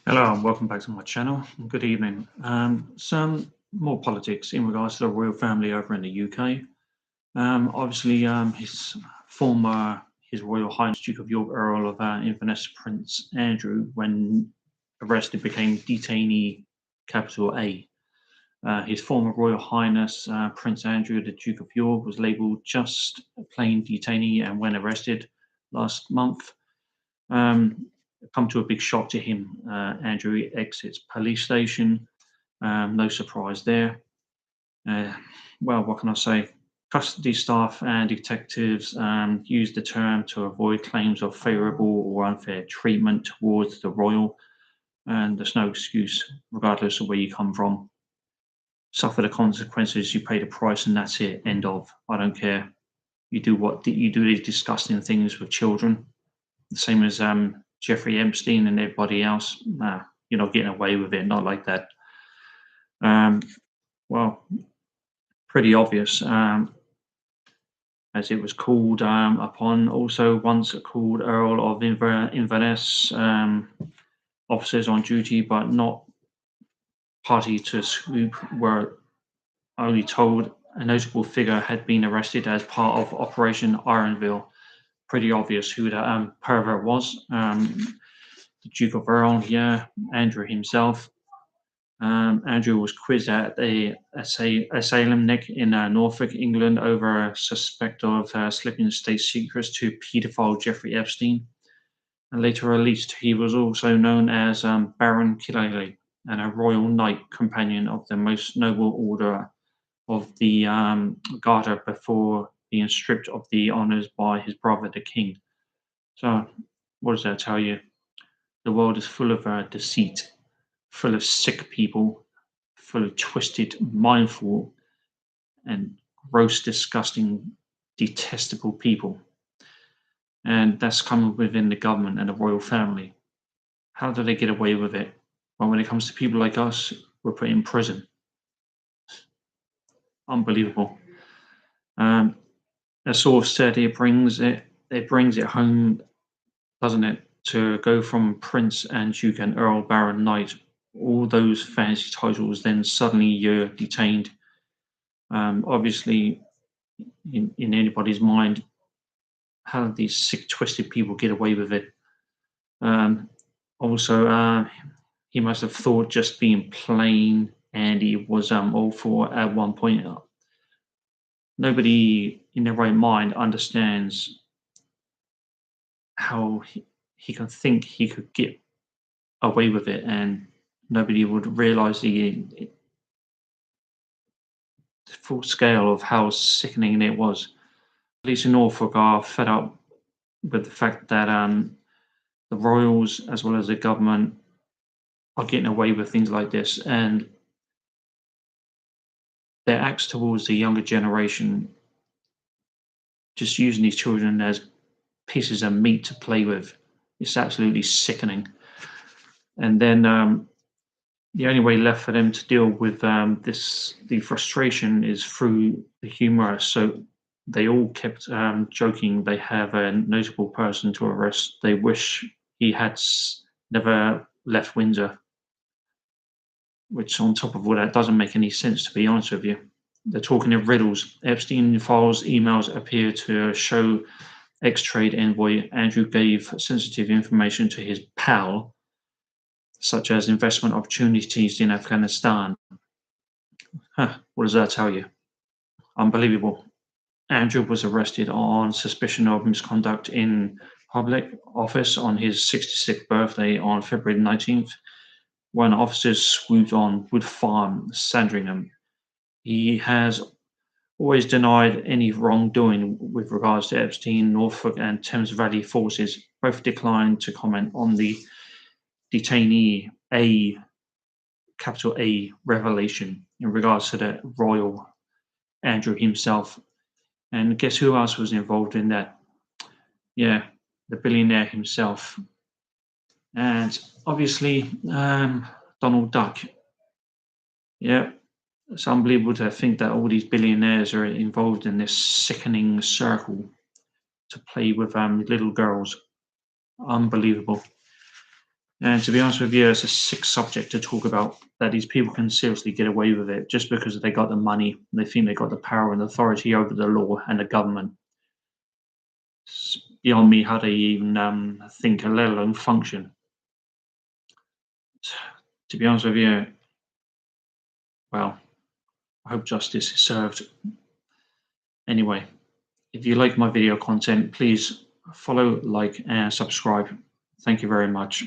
Hello and welcome back to my channel. Good evening. Some more politics in regards to the royal family over in the UK. Obviously, His Royal Highness Duke of York, Earl of Inverness, Prince Andrew, when arrested, became detainee capital A. His former Royal Highness Prince Andrew, the Duke of York, was labelled just a plain detainee, and when arrested last month, um, come to a big shock to him. Andrew exits police station. No surprise there. Uh, well, what can I say? Custody staff and detectives use the term to avoid claims of favourable or unfair treatment towards the royal, and there's no excuse, regardless of where you come from. Suffer the consequences, you pay the price, and that's it. End of. I don't care. You do these disgusting things with children, the same as Jeffrey Epstein and everybody else. Nah, you're not getting away with it. Not like that. Um, well, pretty obvious, as it was called upon. Also, once called Earl of Inverness, officers on duty but not party to swoop were only told a notable figure had been arrested as part of Operation Ironville. Pretty obvious who the pervert was. The Duke of Earl, yeah, Andrew himself. Andrew was quizzed at Salem Neck in Norfolk, England, over a suspect of slipping state secrets to paedophile Jeffrey Epstein, and later released. He was also known as Baron Killaley, and a Royal Knight Companion of the Most Noble Order of the Garter before being stripped of the honours by his brother, the King. So, what does that tell you? The world is full of deceit, full of sick people, full of twisted, mindful, and gross, disgusting, detestable people. And that's coming within the government and the royal family. How do they get away with it? Well, when it comes to people like us, we're put in prison. Unbelievable. Um, a source said it brings it home, doesn't it, to go from Prince and Duke and Earl, Baron, Knight, all those fancy titles, then suddenly you're detained. Obviously, in anybody's mind, how did these sick, twisted people get away with it? Um, also, he must have thought just being plain Andy was all for at one point. Nobody in their right mind understands how he can think he could get away with it, and nobody would realize the full scale of how sickening it was. Police in Norfolk are fed up with the fact that the royals, as well as the government, are getting away with things like this, and their acts towards the younger generation, just using these children as pieces of meat to play with. It's absolutely sickening. And then the only way left for them to deal with the frustration is through the humor. So they all kept joking they have a notable person to arrest. They wish he had never left Windsor, which, on top of all that, doesn't make any sense, to be honest with you. They're talking in riddles. Epstein files emails appear to show ex-trade envoy Andrew gave sensitive information to his pal, such as investment opportunities in Afghanistan. What does that tell you? Unbelievable. Andrew was arrested on suspicion of misconduct in public office on his 66th birthday on February 19th, when officers swooped on Wood Farm, Sandringham. He has always denied any wrongdoing with regards to Epstein. Norfolk and Thames Valley forces both declined to comment on the detainee capital A revelation in regards to the royal Andrew himself. And guess who else was involved in that? Yeah, the billionaire himself. And obviously, Donald Duck. Yeah, it's unbelievable to think that all these billionaires are involved in this sickening circle to play with little girls. Unbelievable. And to be honest with you, it's a sick subject to talk about, that these people can seriously get away with it just because they got the money. They think they got the power and authority over the law and the government. It's beyond me how they even think, let alone function. To be honest with you, well, I hope justice is served. Anyway, if you like my video content, please follow, like, and subscribe. Thank you very much.